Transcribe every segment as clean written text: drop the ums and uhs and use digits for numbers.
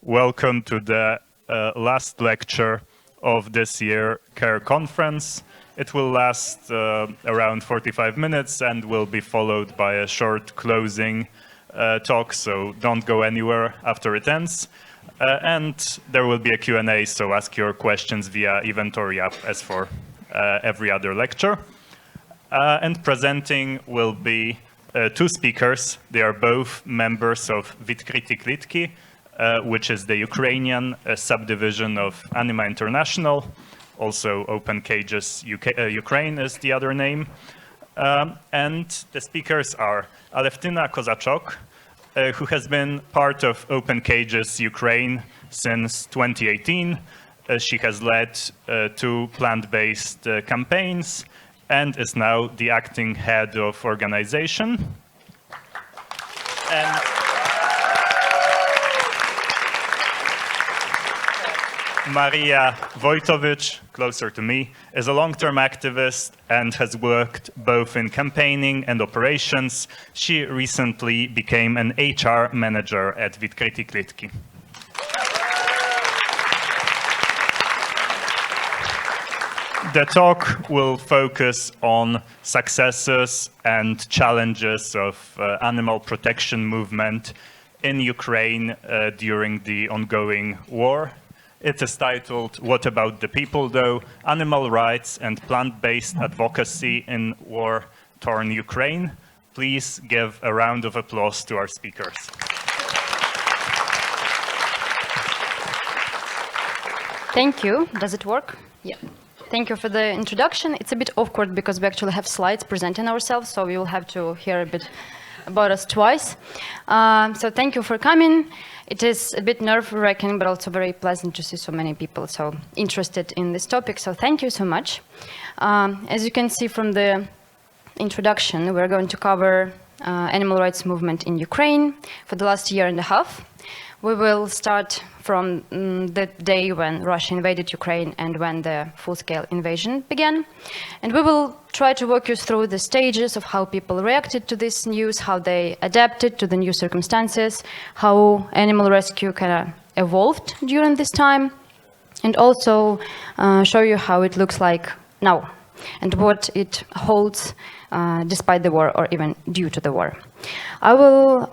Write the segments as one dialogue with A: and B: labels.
A: Welcome to the last lecture of this year CARE conference. It will last around 45 minutes and will be followed by a short closing talk, so don't go anywhere after it ends. And there will be a Q&A, so ask your questions via Eventory app as for every other lecture. And presenting will be two speakers. They are both members of Відкриті клітки, which is the Ukrainian subdivision of Anima International. Also Open Cages Ukraine is the other name. And the speakers are Alevtyna Kozachok, who has been part of Open Cages Ukraine since 2018. She has led two plant-based campaigns and is now the acting head of organization. And Mariia Voitovych, closer to me, is a long-term activist and has worked both in campaigning and operations. She recently became an HR manager at Відкриті клітки. The talk will focus on successes and challenges of animal protection movement in Ukraine during the ongoing war. It is titled, What About the People, Though? Animal Rights and Plant-Based Advocacy in War-Torn Ukraine. Please give a round of applause to our speakers.
B: Thank you. Does it work? Yeah. Thank you for the introduction. It's a bit awkward because we actually have slides presenting ourselves, so you will have to hear a bit about us twice. So thank you for coming. It is a bit nerve-wracking, but also very pleasant to see so many people so interested in this topic. So thank you so much. As you can see from the introduction, we're going to cover animal rights movement in Ukraine for the last year and a half. We will start from the day when Russia invaded Ukraine and when the full-scale invasion began. And we will try to walk you through the stages of how people reacted to this news, how they adapted to the new circumstances, how animal rescue kind of evolved during this time, and also show you how it looks like now and what it holds despite the war or even due to the war. I will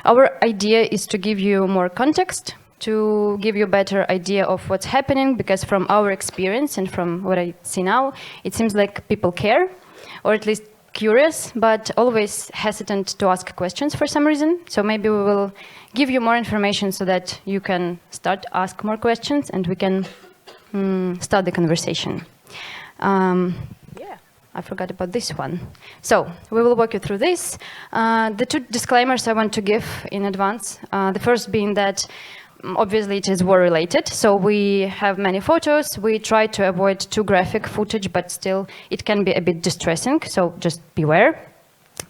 B: Our idea is to give you more context, to give you a better idea of what's happening, because from our experience and from what I see now, it seems like people care, or at least curious, but always hesitant to ask questions for some reason. So maybe we will give you more information so that you can start to ask more questions and we can start the conversation. I forgot about this one. So we will walk you through this. The two disclaimers I want to give in advance. The first being that obviously it is war related. So we have many photos. We try to avoid too graphic footage, but still it can be a bit distressing. So just beware.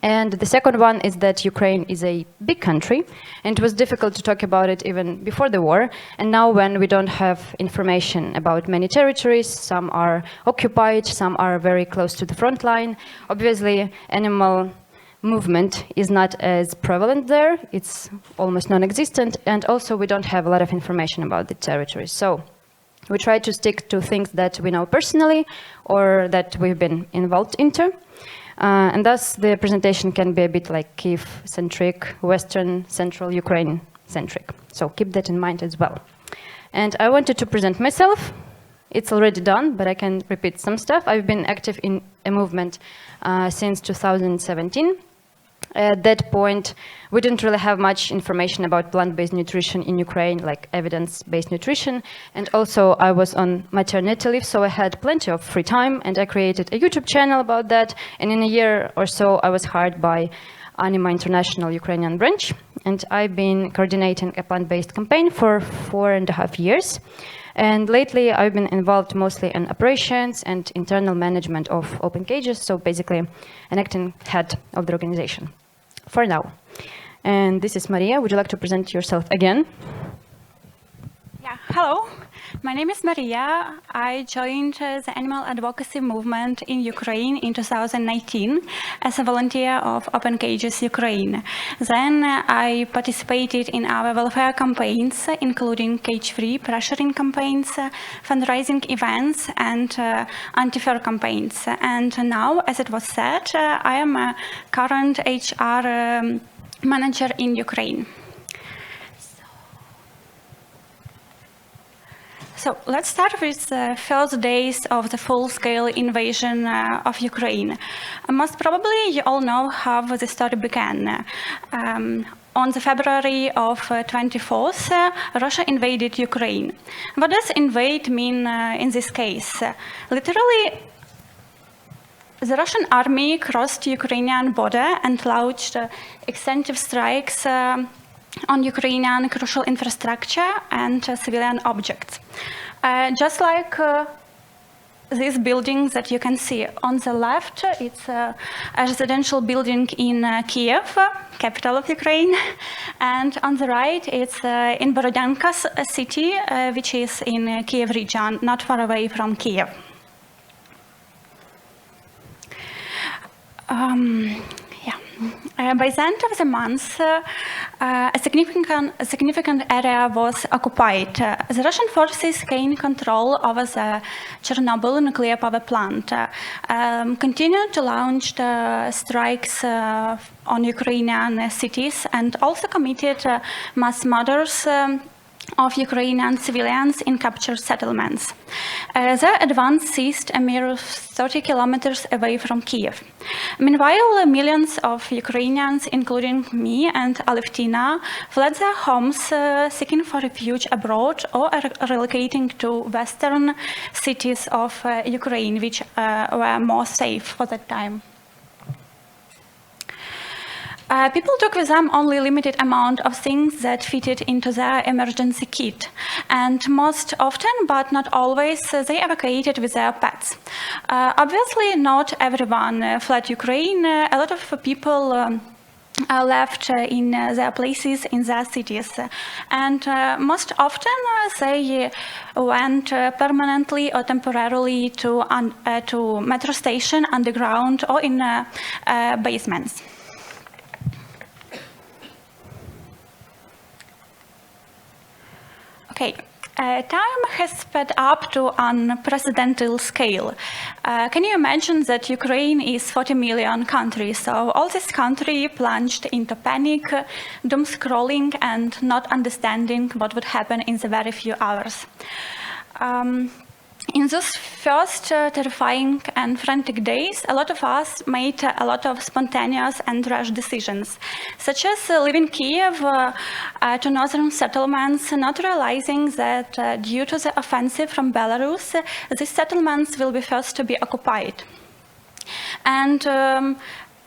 B: And the second one is that Ukraine is a big country, and it was difficult to talk about it even before the war. And now when we don't have information about many territories, some are occupied, some are very close to the front line. Obviously, animal movement is not as prevalent there. It's almost non-existent. And also we don't have a lot of information about the territories. So we try to stick to things that we know personally or that we've been involved into. And thus, the presentation can be a bit like Kyiv-centric, Western, Central Ukraine-centric. So keep that in mind as well. And I wanted to present myself. It's already done, but I can repeat some stuff. I've been active in a movement since 2017. At that point, we didn't really have much information about plant-based nutrition in Ukraine, like evidence-based nutrition. And also, I was on maternity leave, so I had plenty of free time, and I created a YouTube channel about that. And in a year or so, I was hired by Anima International Ukrainian branch, and I've been coordinating a plant-based campaign for 4.5 years. And lately, I've been involved mostly in operations and internal management of Open Cages, so basically an acting head of the organization for now. And this is Mariia. Would you like to present yourself again?
C: Yeah, hello. My name is Mariia. I joined the animal advocacy movement in Ukraine in 2019 as a volunteer of Open Cages Ukraine. Then I participated in our welfare campaigns, including cage-free pressuring campaigns, fundraising events, and anti-fur campaigns. And now, as it was said, I am a current HR manager in Ukraine. So let's start with the first days of the full-scale invasion of Ukraine. Most probably you all know how the story began. On the February of 24th, Russia invaded Ukraine. What does invade mean in this case? Literally, the Russian army crossed the Ukrainian border and launched extensive strikes on Ukrainian crucial infrastructure and civilian objects. Just like this building that you can see on the left, it's a residential building in Kiev, capital of Ukraine, and on the right, it's in Borodyanka city, which is in Kiev region, not far away from Kiev. By the end of the month, a significant area was occupied. The Russian forces gained control over the Chernobyl nuclear power plant, continued to launch strikes on Ukrainian cities, and also committed mass murders of Ukrainian civilians in captured settlements. Their advance ceased a mere 30 kilometers away from Kiev. Meanwhile, millions of Ukrainians, including me and Alevtyna, fled their homes seeking for refuge abroad or relocating to western cities of Ukraine, which were more safe for that time. People took with them only a limited amount of things that fitted into their emergency kit. And most often, but not always, they evacuated with their pets. Obviously, not everyone fled Ukraine. A lot of people left in their places, in their cities. And most often, they went permanently or temporarily to metro station, underground, or in basements. Okay, time has sped up to unprecedented scale. Can you imagine that Ukraine is 40 million country? So all this country plunged into panic, doom scrolling, and not understanding what would happen in the very few hours. In those first terrifying and frantic days, a lot of us made a lot of spontaneous and rash decisions, such as leaving Kiev to northern settlements, not realizing that due to the offensive from Belarus, these settlements will be first to be occupied. And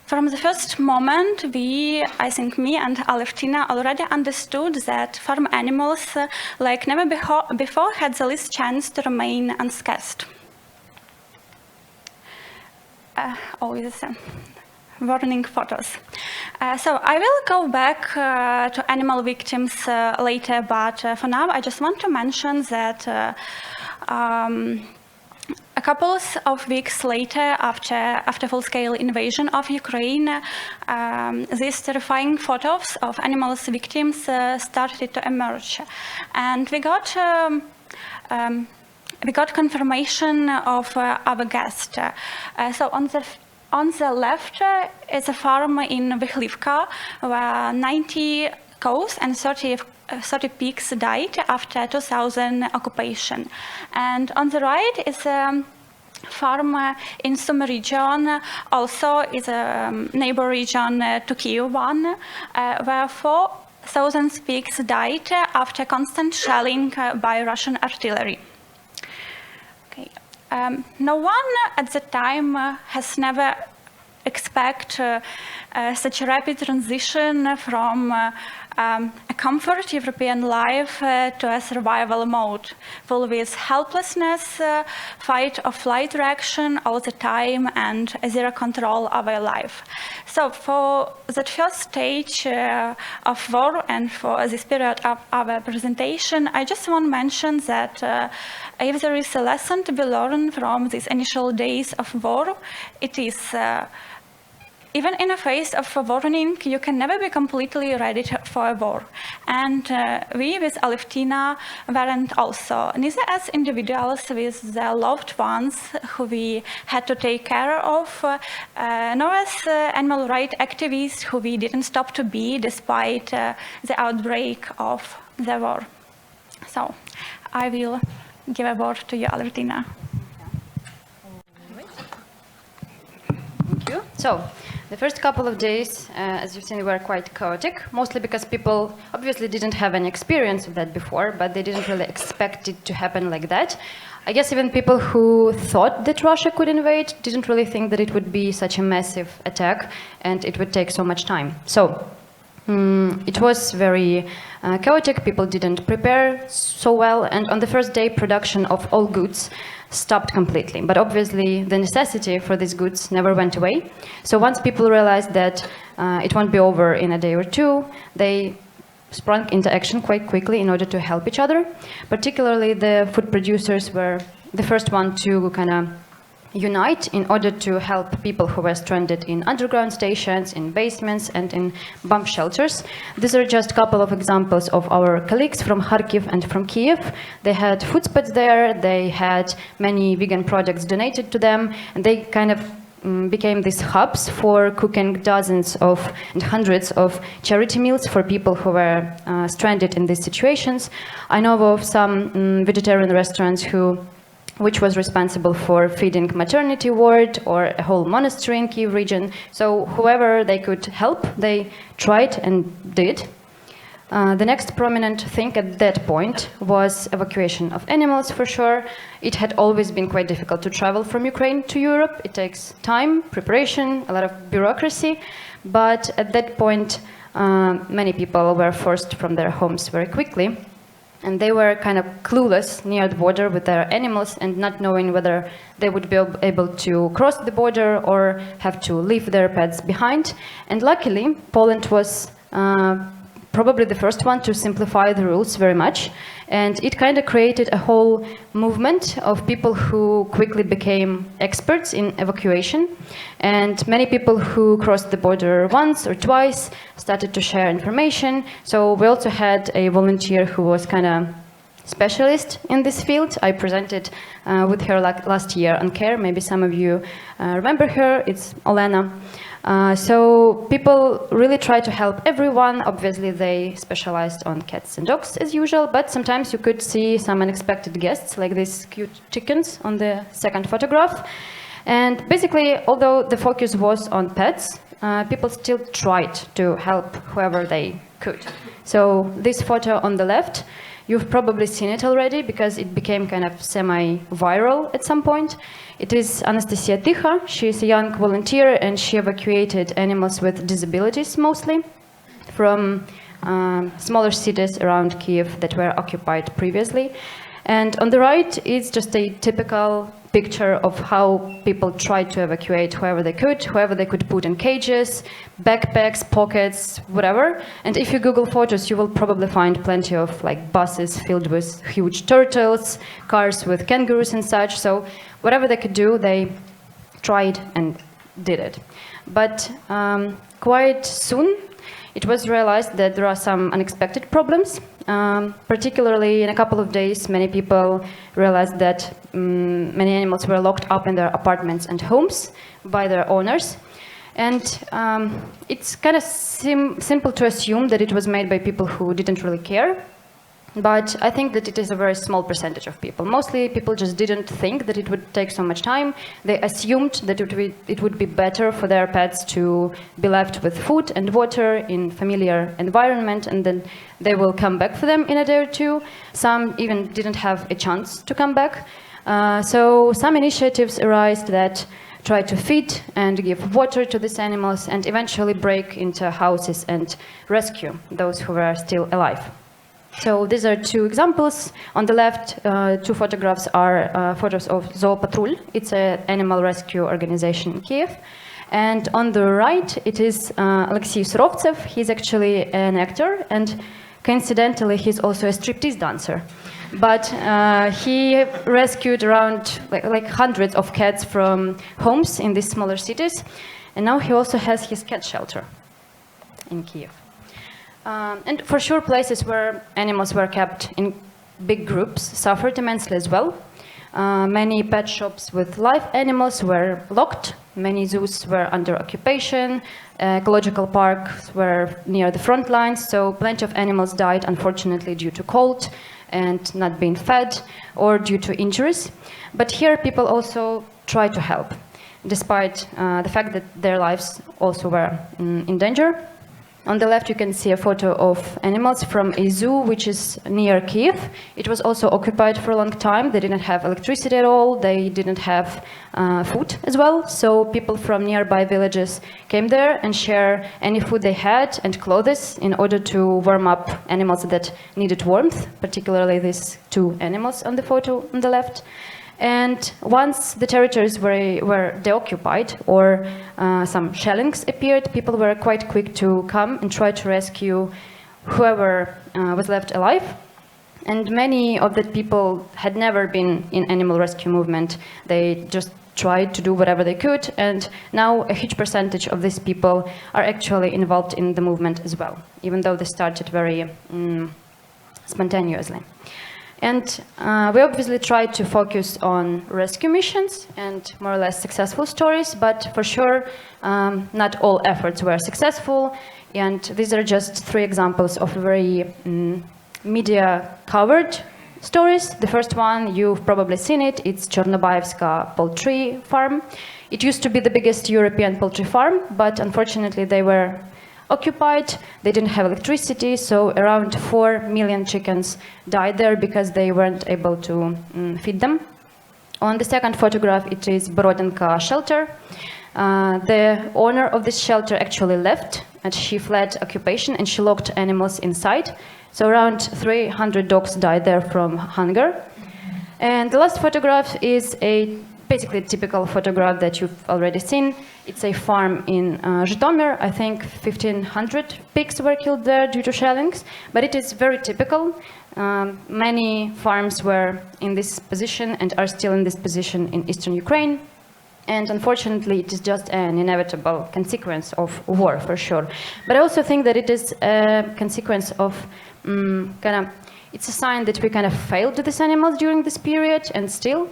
C: from the first moment, I think me and Alevtyna already understood that farm animals, like never before, had the least chance to remain unscathed. Always warning photos. So I will go back to animal victims later, but for now I just want to mention that a couple of weeks later, after full-scale invasion of Ukraine, these terrifying photos of animals victims started to emerge, and we got confirmation of our guest. So on the left is a farm in Vychlivka where 90 cows and 30 pigs died after 2000 occupation. And on the right is a farm in Sumy region, also is a neighbor region to Kyiv one, where 4,000 pigs died after constant shelling by Russian artillery. Okay. No one at the time has never expect such a rapid transition from a comfort European life to a survival mode, full with helplessness, fight or flight reaction all the time, and a zero control of our life. So for that first stage of war and for this period of our presentation, I just want to mention that if there is a lesson to be learned from these initial days of war, it is even in a phase of warning, you can never be completely ready for a war. And we with Alevtyna weren't also, neither as individuals with their loved ones who we had to take care of, nor as animal rights activists who we didn't stop to be despite the outbreak of the war. So I will give a word to you, Alevtyna.
B: Thank you. So, the first couple of days, as you've seen, were quite chaotic, mostly because people obviously didn't have any experience of that before, but they didn't really expect it to happen like that. I guess even people who thought that Russia could invade didn't really think that it would be such a massive attack and it would take so much time. So, it was very chaotic, people didn't prepare so well, and on the first day, production of all goods stopped completely. But obviously, the necessity for these goods never went away. So once people realized that it won't be over in a day or two, they sprung into action quite quickly in order to help each other. Particularly, the food producers were the first one to kind of unite in order to help people who were stranded in underground stations, in basements, and in bomb shelters. These are just a couple of examples of our colleagues from Kharkiv and from Kiev. They had food spots there, they had many vegan products donated to them, and they kind of became these hubs for cooking dozens of and hundreds of charity meals for people who were stranded in these situations. I know of some vegetarian restaurants which was responsible for feeding maternity ward or a whole monastery in Kiev region. So whoever they could help, they tried and did. The next prominent thing at that point was evacuation of animals, for sure. It had always been quite difficult to travel from Ukraine to Europe. It takes time, preparation, a lot of bureaucracy. But at that point, many people were forced from their homes very quickly. And they were kind of clueless near the border with their animals and not knowing whether they would be able to cross the border or have to leave their pets behind. And luckily, Poland was probably the first one to simplify the rules very much. And it kind of created a whole movement of people who quickly became experts in evacuation. And many people who crossed the border once or twice started to share information. So we also had a volunteer who was kind of specialist in this field. I presented with her last year on CARE. Maybe some of you remember her. It's Olena. So people really try to help everyone. Obviously, they specialized on cats and dogs as usual, but sometimes you could see some unexpected guests, like these cute chickens on the second photograph. And basically, although the focus was on pets, people still tried to help whoever they could. So this photo on the left, you've probably seen it already because it became kind of semi-viral at some point. It is Anastasia Tikha. She is a young volunteer and she evacuated animals with disabilities mostly from smaller cities around Kiev that were occupied previously. And on the right is just a typical picture of how people tried to evacuate whoever they could put in cages, backpacks, pockets, whatever. And if you Google photos, you will probably find plenty of like buses filled with huge turtles, cars with kangaroos and such. So whatever they could do, they tried and did it. But quite soon, it was realized that there are some unexpected problems. Particularly in a couple of days, many people realized that many animals were locked up in their apartments and homes by their owners. And it's kind of simple to assume that it was made by people who didn't really care. But I think that it is a very small percentage of people. Mostly people just didn't think that it would take so much time. They assumed that it would be better for their pets to be left with food and water in familiar environment, and then they will come back for them in a day or two. Some even didn't have a chance to come back. So some initiatives arose that try to feed and give water to these animals, and eventually break into houses and rescue those who were still alive. So these are two examples. On the left, two photographs are photos of Zoopatrul. It's an animal rescue organization in Kiev. And on the right, it is Alexei Surovtsev. He's actually an actor, and coincidentally, he's also a striptease dancer. But he rescued around like hundreds of cats from homes in these smaller cities. And now he also has his cat shelter in Kiev. And for sure, places where animals were kept in big groups suffered immensely as well. Many pet shops with live animals were locked. Many zoos were under occupation. Ecological parks were near the front lines, so plenty of animals died, unfortunately, due to cold and not being fed, or due to injuries. But here, people also try to help, despite the fact that their lives also were in danger. On the left, you can see a photo of animals from a zoo, which is near Kiev. It was also occupied for a long time. They didn't have electricity at all. They didn't have food as well. So people from nearby villages came there and shared any food they had and clothes in order to warm up animals that needed warmth, particularly these two animals on the photo on the left. And once the territories were deoccupied or some shellings appeared, people were quite quick to come and try to rescue whoever was left alive. And many of the people had never been in animal rescue movement. They just tried to do whatever they could, and now a huge percentage of these people are actually involved in the movement as well, even though they started very spontaneously. And we obviously tried to focus on rescue missions and more or less successful stories, but for sure, not all efforts were successful. And these are just three examples of very media-covered stories. The first one, you've probably seen it. It's Chornobaevska poultry farm. It used to be the biggest European poultry farm, but unfortunately, they were occupied. They didn't have electricity, so around 4 million chickens died there because they weren't able to feed them. On the second photograph, it is Brodinka shelter. The owner of this shelter actually left, and she fled occupation, and she locked animals inside. So around 300 dogs died there from hunger. And the last photograph is basically a typical photograph that you've already seen. It's a farm in Zhytomyr. I think 1,500 pigs were killed there due to shellings, but it is very typical. Many farms were in this position and are still in this position in eastern Ukraine. And unfortunately, it is just an inevitable consequence of war, for sure. But I also think that it is a consequence of it's a sign that we kind of failed these animals during this period, and still,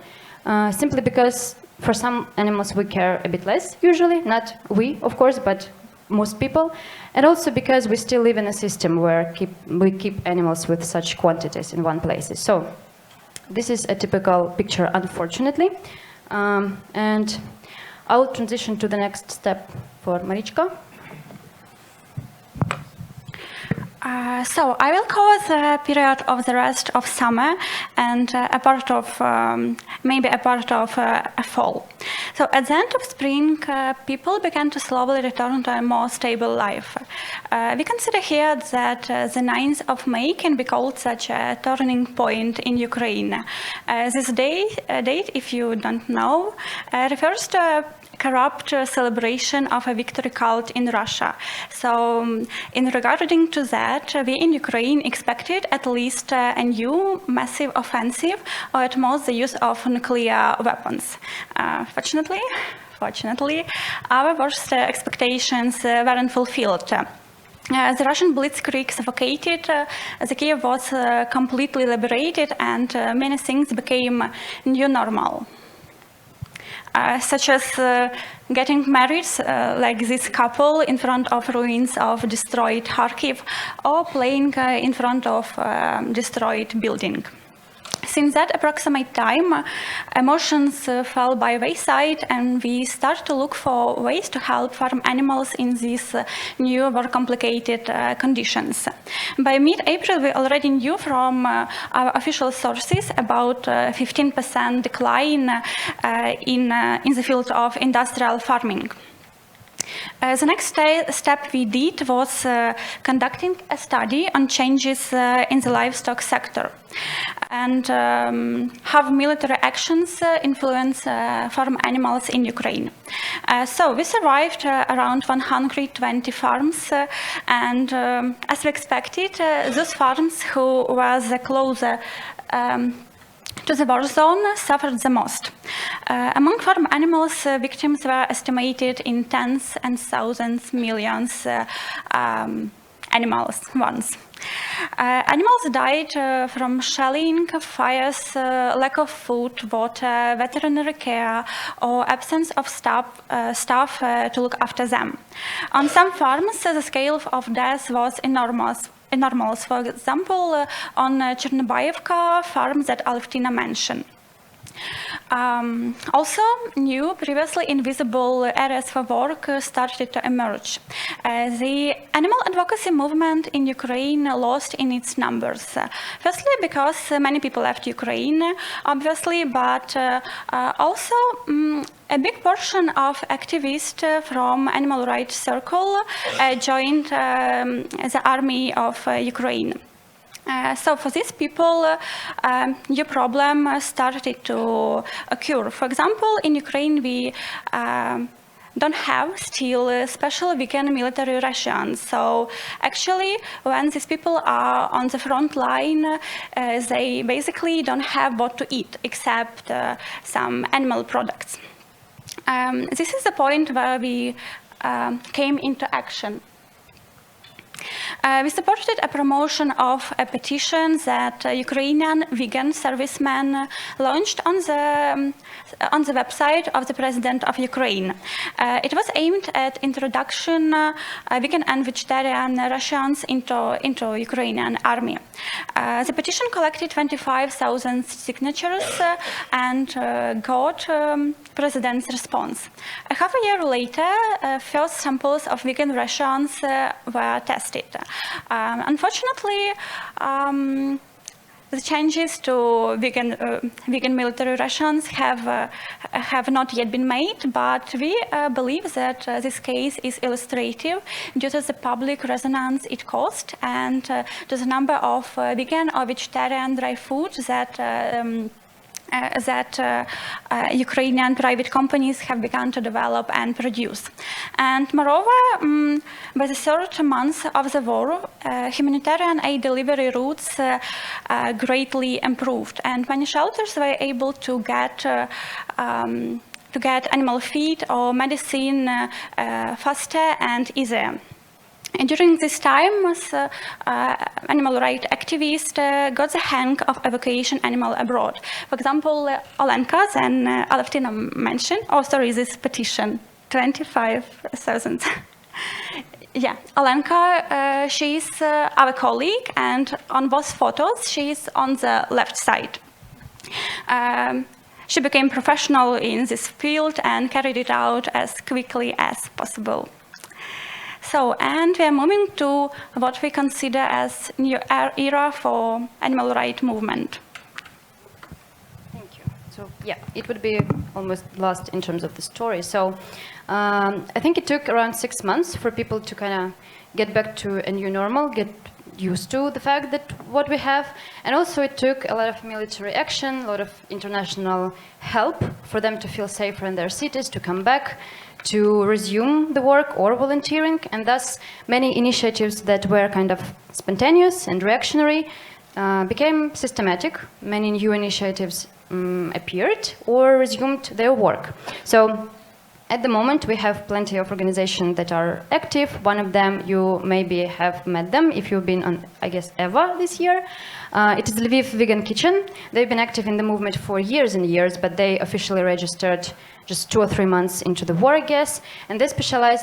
B: simply because for some animals we care a bit less, usually, not we, of course, but most people, and also because we still live in a system where we keep animals with such quantities in one place. So this is a typical picture, unfortunately, and I'll transition to the next step for Marichka.
C: So I will cover the period of the rest of summer and a part of, maybe a part of a fall. So at the end of spring, people began to slowly return to a more stable life. We consider here that the 9th of May can be called such a turning point in Ukraine. This date, if you don't know, refers to a corrupt celebration of a victory cult in Russia. So in regarding to that, we in Ukraine expected at least a new massive offensive, or at most the use of nuclear weapons. Fortunately, our worst expectations weren't fulfilled. The Russian blitzkrieg suffocated, the Kiev was completely liberated, and many things became new normal. Such as getting married, like this couple in front of ruins of destroyed Kharkiv, or playing in front of destroyed building. Since that approximate time, emotions fell by wayside, and we start to look for ways to help farm animals in these new, more complicated conditions. By mid-April, we already knew from our official sources about 15% decline in the field of industrial farming. The next step we did was conducting a study on changes in the livestock sector and how military actions influence farm animals in Ukraine. So we survived around 120 farms, and as we expected, those farms who were the closer to the war zone suffered the most. Among farm animals, victims were estimated in tens and thousands, millions animals once. Animals died from shelling, fires, lack of food, water, veterinary care, or absence of staff to look after them. On some farms, the scale of death was enormous. For example, on Chernobylivka farm that Alevtyna mentioned. Also, new, previously invisible areas for work started to emerge. The animal advocacy movement in Ukraine lost in its numbers. Firstly, because many people left Ukraine, obviously, but also a big portion of activists from animal rights circle joined the army of Ukraine. So for these people, new problem started to occur. For example, in Ukraine, we don't have still special vegan military rations. So actually, when these people are on the front line, they basically don't have what to eat except some animal products. This is the point where we came into action. We supported a promotion of a petition that Ukrainian vegan servicemen launched on the website of the President of Ukraine. It was aimed at introduction vegan and vegetarian rations into Ukrainian army. The petition collected 25,000 signatures and got President's response. A half a year later, first samples of vegan rations were tested. Unfortunately, the changes to vegan military rations have not yet been made, but we believe that this case is illustrative due to the public resonance it caused and to the number of vegan or vegetarian dry foods that Ukrainian private companies have begun to develop and produce. And moreover, by the third month of the war, humanitarian aid delivery routes greatly improved, and many shelters were able to get animal feed or medicine faster and easier. And during this time, animal rights activists got the hang of evacuation animal abroad. For example, Olenka, then Alevtyna mentioned, this petition, 25,000. Yeah, Olenka, she's our colleague, and on both photos, she's on the left side. She became professional in this field and carried it out as quickly as possible. So, and we are moving to what we consider as new era for animal rights movement.
B: Thank you. So, yeah, it would be almost last in terms of the story. So, I think it took around 6 months for people to kind of get back to a new normal, get used to the fact that what we have, and also it took a lot of military action, a lot of international help for them to feel safer in their cities, to come back, to resume the work or volunteering, and thus many initiatives that were kind of spontaneous and reactionary became systematic. Many new initiatives appeared or resumed their work. So At the moment, we have plenty of organizations that are active. One of them, you maybe have met them if you've been on, I guess, EVA this year. It is Lviv Vegan Kitchen. They've been active in the movement for years and years, but they officially registered just 2 or 3 months into the war, I guess. And they specialize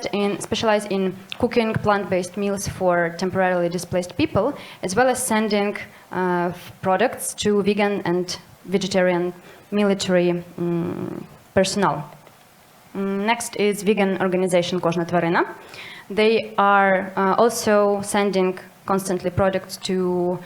B: in cooking plant-based meals for temporarily displaced people, as well as sending products to vegan and vegetarian military personnel. Next is vegan organization Kожна Тварина. They are also sending constantly products to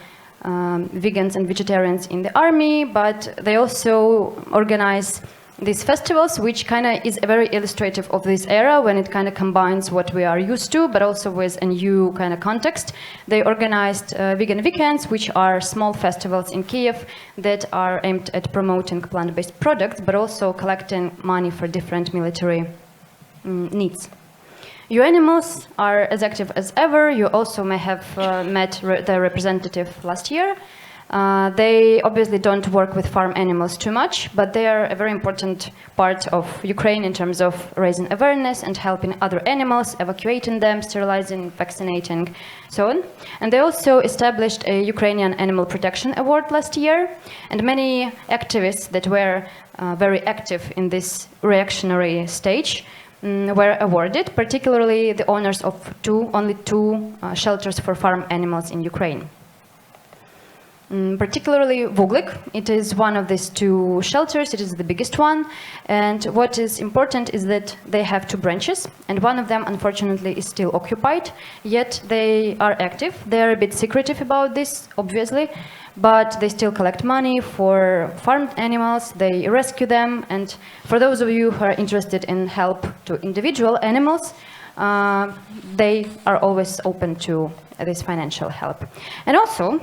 B: vegans and vegetarians in the army, but they also organize these festivals, which kind of is very illustrative of this era when it kind of combines what we are used to, but also with a new kind of context. They organized vegan weekends, which are small festivals in Kiev that are aimed at promoting plant-based products, but also collecting money for different military needs. Your animals are as active as ever. You also may have met their representative last year. They obviously don't work with farm animals too much, but they are a very important part of Ukraine in terms of raising awareness and helping other animals, evacuating them, sterilizing, vaccinating, so on. And they also established a Ukrainian Animal Protection Award last year, and many activists that were very active in this reactionary stage were awarded, particularly the owners of only two shelters for farm animals in Ukraine. Particularly Voitovych, it is one of these two shelters, it is the biggest one, and what is important is that they have 2 branches, and one of them unfortunately is still occupied, yet they are active. They are a bit secretive about this, obviously, but they still collect money for farmed animals, they rescue them, and for those of you who are interested in help to individual animals, they are always open to this financial help. And also,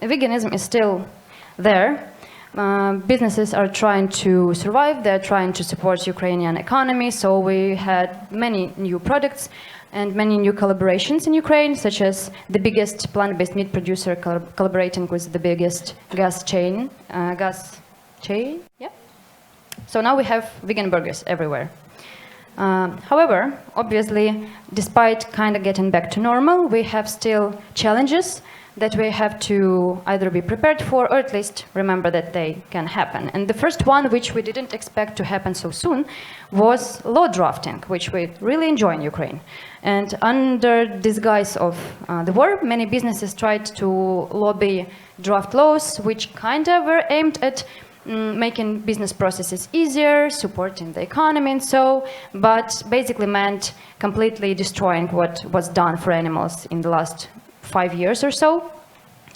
B: veganism is still there. Businesses are trying to survive, they're trying to support Ukrainian economy, so we had many new products and many new collaborations in Ukraine, such as the biggest plant-based meat producer collaborating with the biggest gas chain. Yeah. So now we have vegan burgers everywhere. However, obviously, despite kind of getting back to normal, we have still challenges that we have to either be prepared for or at least remember that they can happen. And the first one, which we didn't expect to happen so soon, was law drafting, which we really enjoy in Ukraine. And under disguise of the war, many businesses tried to lobby draft laws, which kind of were aimed at making business processes easier, supporting the economy and so, but basically meant completely destroying what was done for animals in the last 5 years or so.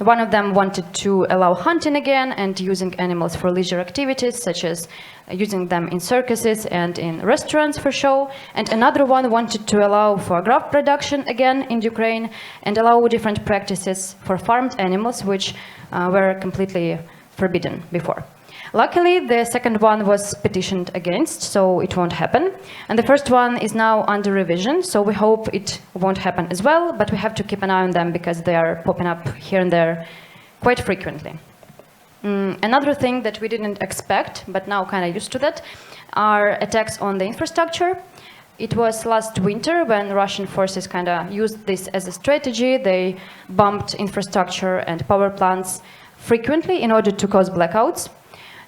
B: One of them wanted to allow hunting again and using animals for leisure activities, such as using them in circuses and in restaurants for show. And another one wanted to allow foie gras production again in Ukraine and allow different practices for farmed animals, which were completely forbidden before. Luckily, the second one was petitioned against, so it won't happen. And the first one is now under revision, so we hope it won't happen as well, but we have to keep an eye on them because they are popping up here and there quite frequently. Another thing that we didn't expect, but now kind of used to that, are attacks on the infrastructure. It was last winter when Russian forces kind of used this as a strategy. They bombed infrastructure and power plants frequently in order to cause blackouts.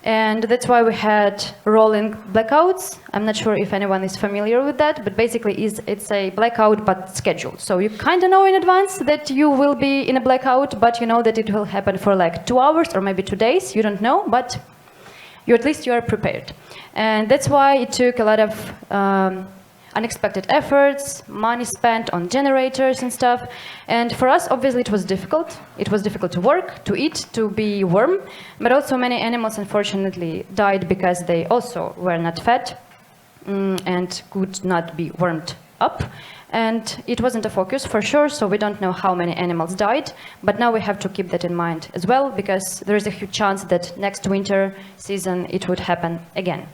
B: And that's why we had rolling blackouts. I'm not sure if anyone is familiar with that, but basically it's a blackout but scheduled. So you kind of know in advance that you will be in a blackout, but you know that it will happen for like 2 hours or maybe 2 days. You don't know, but at least you are prepared. And that's why it took a lot of unexpected efforts, money spent on generators and stuff. And for us, obviously, it was difficult. It was difficult to work, to eat, to be warm. But also many animals, unfortunately, died because they also were not fed and could not be warmed up. And it wasn't a focus for sure, so we don't know how many animals died. But now we have to keep that in mind as well, because there is a huge chance that next winter season it would happen again.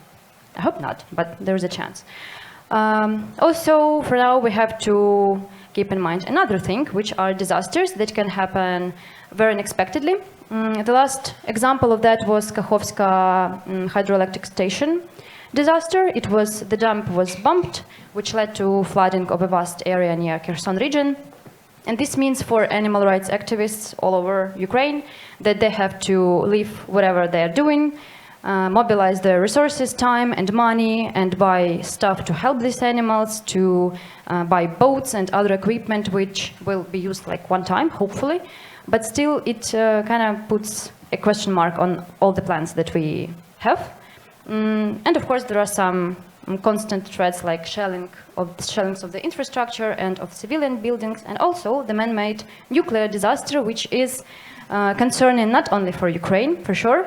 B: I hope not, but there is a chance. Also, for now, we have to keep in mind another thing, which are disasters that can happen very unexpectedly. The last example of that was Kakhovska hydroelectric station. disaster. The dump was bombed, which led to flooding of a vast area near Kherson region. And this means for animal rights activists all over Ukraine that they have to leave whatever they are doing, mobilize their resources, time and money, and buy stuff to help these animals, to buy boats and other equipment which will be used like one time, hopefully. But still, it kind of puts a question mark on all the plans that we have. And of course, there are some constant threats like shellings of the infrastructure and of civilian buildings, and also the man-made nuclear disaster, which is concerning not only for Ukraine, for sure.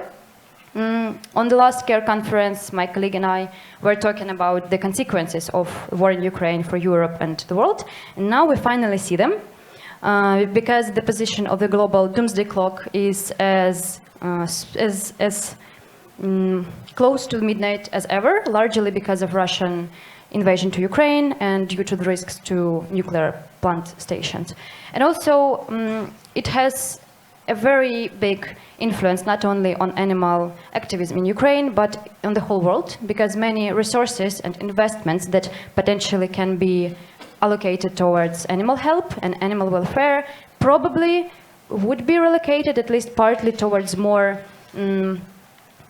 B: On the last CARE conference, my colleague and I were talking about the consequences of war in Ukraine for Europe and the world, and now we finally see them, because the position of the global doomsday clock is as close to midnight as ever, largely because of Russian invasion to Ukraine and due to the risks to nuclear plant stations. And also, it has a very big influence not only on animal activism in Ukraine, but on the whole world, because many resources and investments that potentially can be allocated towards animal help and animal welfare probably would be relocated at least partly towards more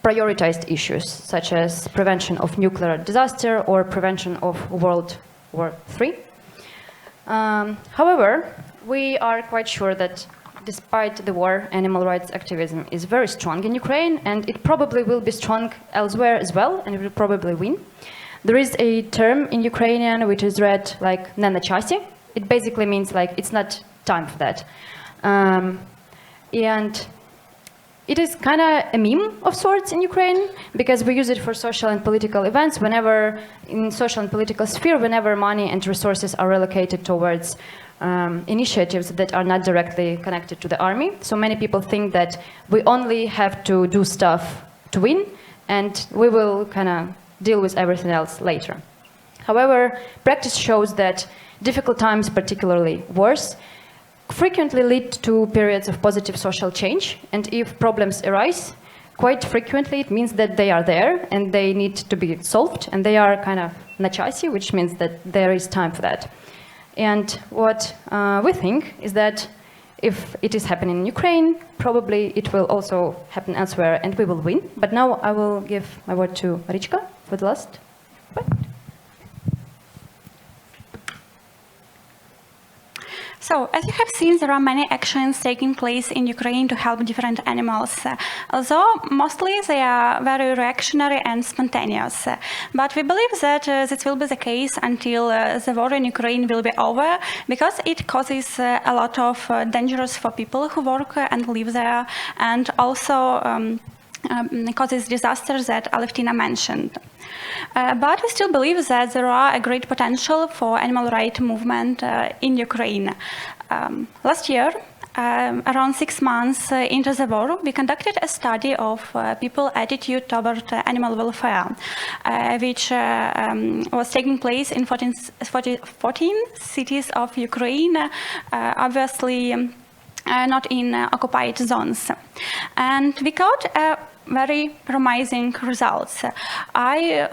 B: prioritized issues, such as prevention of nuclear disaster or prevention of World War III. However, we are quite sure that despite the war, animal rights activism is very strong in Ukraine, and it probably will be strong elsewhere as well, and it will probably win. There is a term in Ukrainian which is read like "ne na chasi." It basically means like it's not time for that. And it is kind of a meme of sorts in Ukraine, because we use it for social and political events whenever, in social and political sphere, whenever money and resources are relocated towards initiatives that are not directly connected to the army. So many people think that we only have to do stuff to win, and we will kind of deal with everything else later. However, practice shows that difficult times, particularly wars, frequently lead to periods of positive social change, and if problems arise, quite frequently it means that they are there and they need to be solved, and they are kind of na chasi, which means that there is time for that. And what we think is that if it is happening in Ukraine, probably it will also happen elsewhere and we will win. But now I will give my word to Marička for the last part.
C: So, as you have seen, there are many actions taking place in Ukraine to help different animals, although mostly they are very reactionary and spontaneous. But we believe that this will be the case until the war in Ukraine will be over, because it causes a lot of dangers for people who work and live there, and also causes disasters that Alevtyna mentioned. But we still believe that there are a great potential for animal rights movement in Ukraine. Last year, around 6 months into the war, we conducted a study of people's attitude toward animal welfare, which was taking place in 14 cities of Ukraine, obviously not in occupied zones. And we got very promising results. I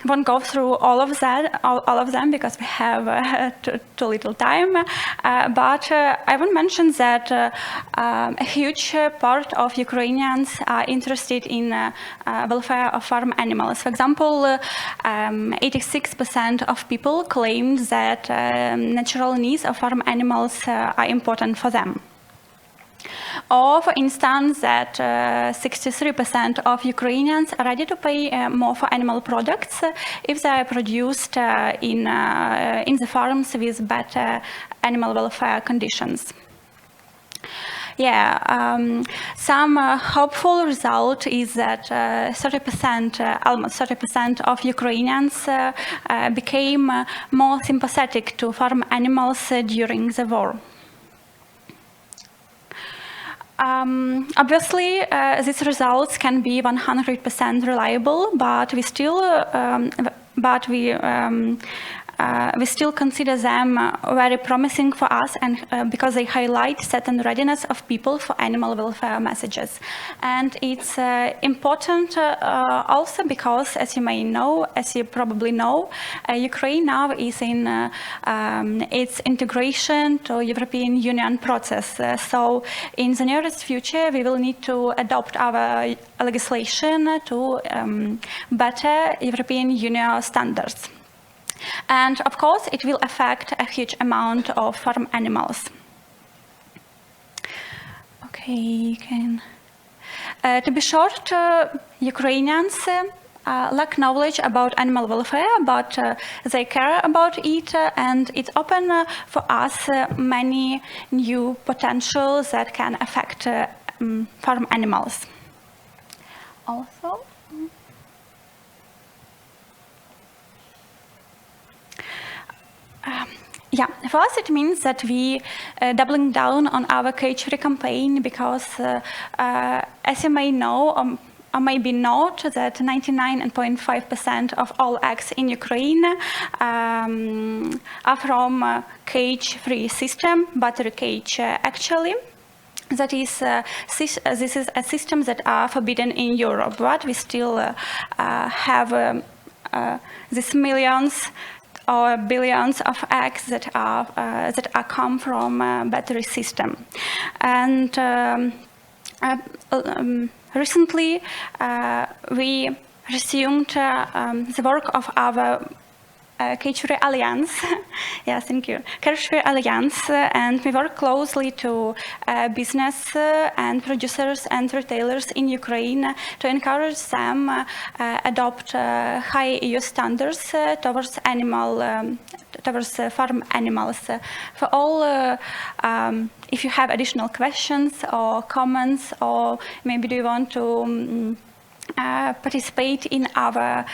C: won't go through all of them because we have too little time, but I will mention that a huge part of Ukrainians are interested in welfare of farm animals. For example, 86% of people claimed that natural needs of farm animals are important for them. Or, for instance, that 63% of Ukrainians are ready to pay more for animal products if they are produced in the farms with better animal welfare conditions. Some hopeful result is that 30%, almost 30% of Ukrainians became more sympathetic to farm animals during the war. Obviously, these results can be 100% reliable, but we still, we still consider them very promising for us, and because they highlight certain readiness of people for animal welfare messages. And it's important also because, as you probably know, Ukraine now is in its integration to European Union process. So in the nearest future, we will need to adopt our legislation to better European Union standards. And of course, it will affect a huge amount of farm animals. Okay, to be short, Ukrainians lack knowledge about animal welfare, but they care about it, and it's open for us many new potentials that can affect farm animals. Also, for us it means that we doubling down on our cage-free campaign because, as you may know, or maybe not, that 99.5% of all eggs in Ukraine are from cage-free system, battery cage actually. That is, this is a system that are forbidden in Europe, but we still have these millions or billions of eggs that are come from battery system. And recently, we resumed the work of our Cage-Free Alliance. Yes, thank you. Cage-Free Alliance, and we work closely to business and producers and retailers in Ukraine to encourage them adopt high EU standards towards farm animals. For all, if you have additional questions or comments, or maybe do you want to participate in our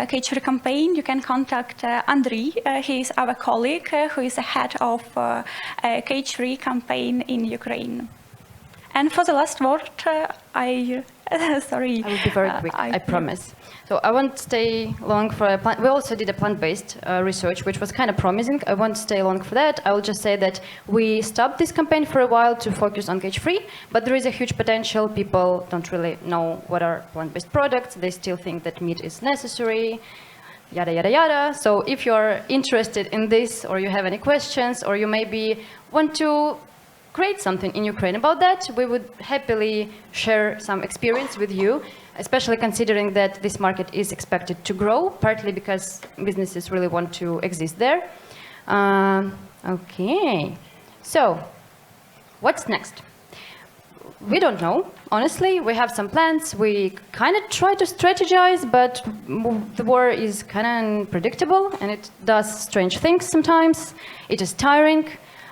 C: cage-free campaign, you can contact Andriy. He is our colleague who is the head of cage-free campaign in Ukraine. And for the last word, sorry.
B: I will be very quick, I promise. So I won't stay long for a plant. We also did a plant-based research, which was kind of promising. I won't stay long for that. I will just say that we stopped this campaign for a while to focus on cage-free, but there is a huge potential. People don't really know what are plant-based products. They still think that meat is necessary, yada, yada, yada. So if you're interested in this, or you have any questions, or you maybe want to create something in Ukraine about that, we would happily share some experience with you, especially considering that this market is expected to grow, partly because businesses really want to exist there. Okay, so what's next? We don't know. Honestly, we have some plans. We kind of try to strategize, but the war is kind of unpredictable, and it does strange things sometimes. It is tiring.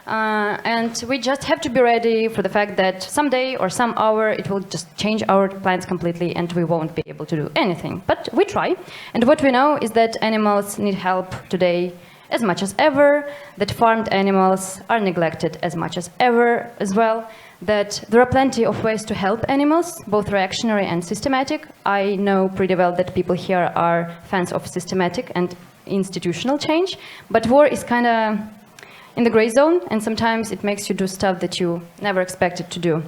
B: And we just have to be ready for the fact that someday or some hour it will just change our plans completely and we won't be able to do anything. But we try. And what we know is that animals need help today as much as ever, that farmed animals are neglected as much as ever as well, that there are plenty of ways to help animals, both reactionary and systematic. I know pretty well that people here are fans of systematic and institutional change, but war is kind of in the gray zone, and sometimes it makes you do stuff that you never expected to do.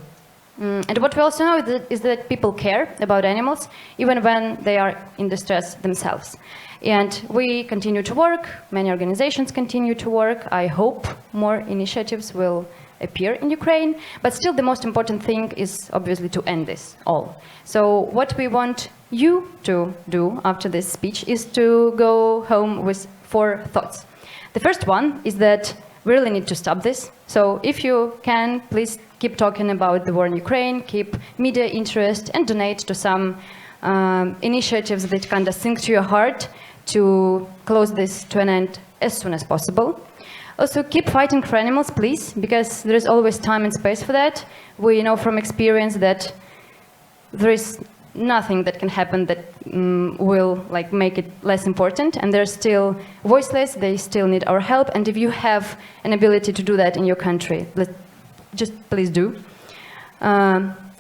B: And what we also know is that people care about animals, even when they are in distress themselves. And we continue to work, many organizations continue to work. I hope more initiatives will appear in Ukraine, but still the most important thing is obviously to end this all. So what we want you to do after this speech is to go home with 4 thoughts. The first one is that we really need to stop this. So if you can, please keep talking about the war in Ukraine, keep media interest, and donate to some initiatives that kind of sink to your heart to close this to an end as soon as possible. Also, keep fighting for animals, please, because there is always time and space for that. We know from experience that there is nothing that can happen that will make it less important, and they're still voiceless, they still need our help, and if you have an ability to do that in your country, just please do.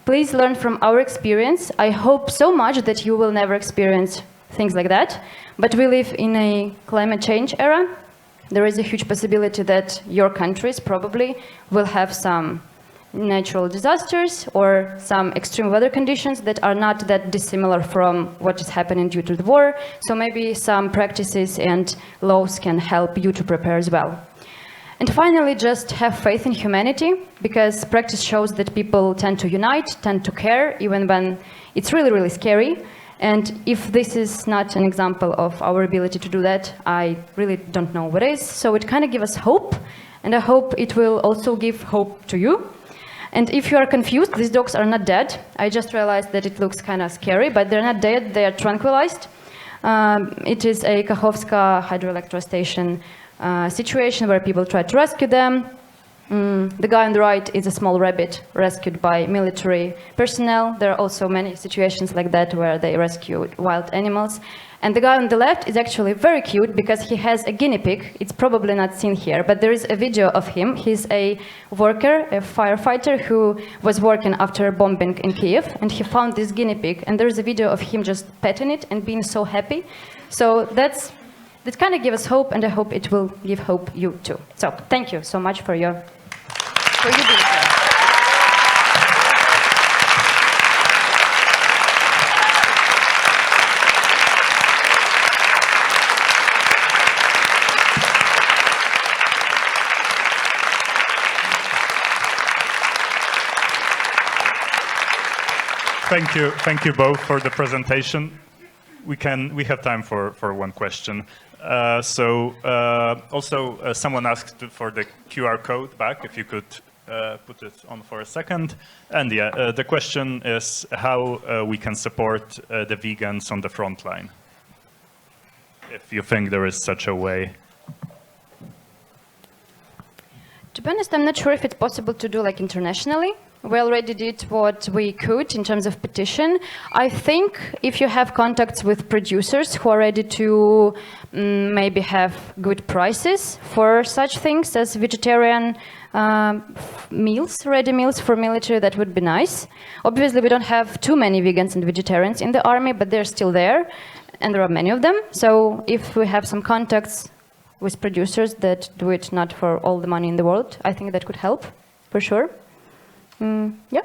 B: Please learn from our experience. I hope so much that you will never experience things like that, but we live in a climate change era, there is a huge possibility that your countries probably will have some natural disasters or some extreme weather conditions that are not that dissimilar from what is happening due to the war. So maybe some practices and laws can help you to prepare as well. And finally, just have faith in humanity, because practice shows that people tend to unite, tend to care, even when it's really, really scary. And if this is not an example of our ability to do that, I really don't know what is. So it kind of gives us hope, and I hope it will also give hope to you. And if you are confused, these dogs are not dead. I just realized that it looks kind of scary, but they're not dead, they are tranquilized. It is a Kakhovska hydroelectric station situation where people try to rescue them. The guy on the right is a small rabbit rescued by military personnel. There are also many situations like that where they rescue wild animals. And the guy on the left is actually very cute because he has a guinea pig. It's probably not seen here, but there is a video of him. He's a worker, a firefighter who was working after bombing in Kiev, and he found this guinea pig. And there is a video of him just petting it and being so happy. So that kind of gives us hope, and I hope it will give hope you too. So thank you so much for you being here.
A: Thank you both for the presentation. We have time for one question. Someone asked for the QR code back, if you could put it on for a second. And yeah, the question is how we can support the vegans on the front line, if you think there is such a way.
B: To be honest, I'm not sure if it's possible to do like internationally. We already did what we could in terms of petition. I think if you have contacts with producers who are ready to maybe have good prices for such things as vegetarian meals, ready meals for military, that would be nice. Obviously, we don't have too many vegans and vegetarians in the army, but they're still there, and there are many of them. So if we have some contacts with producers that do it not for all the money in the world, I think that could help, for sure. Yeah.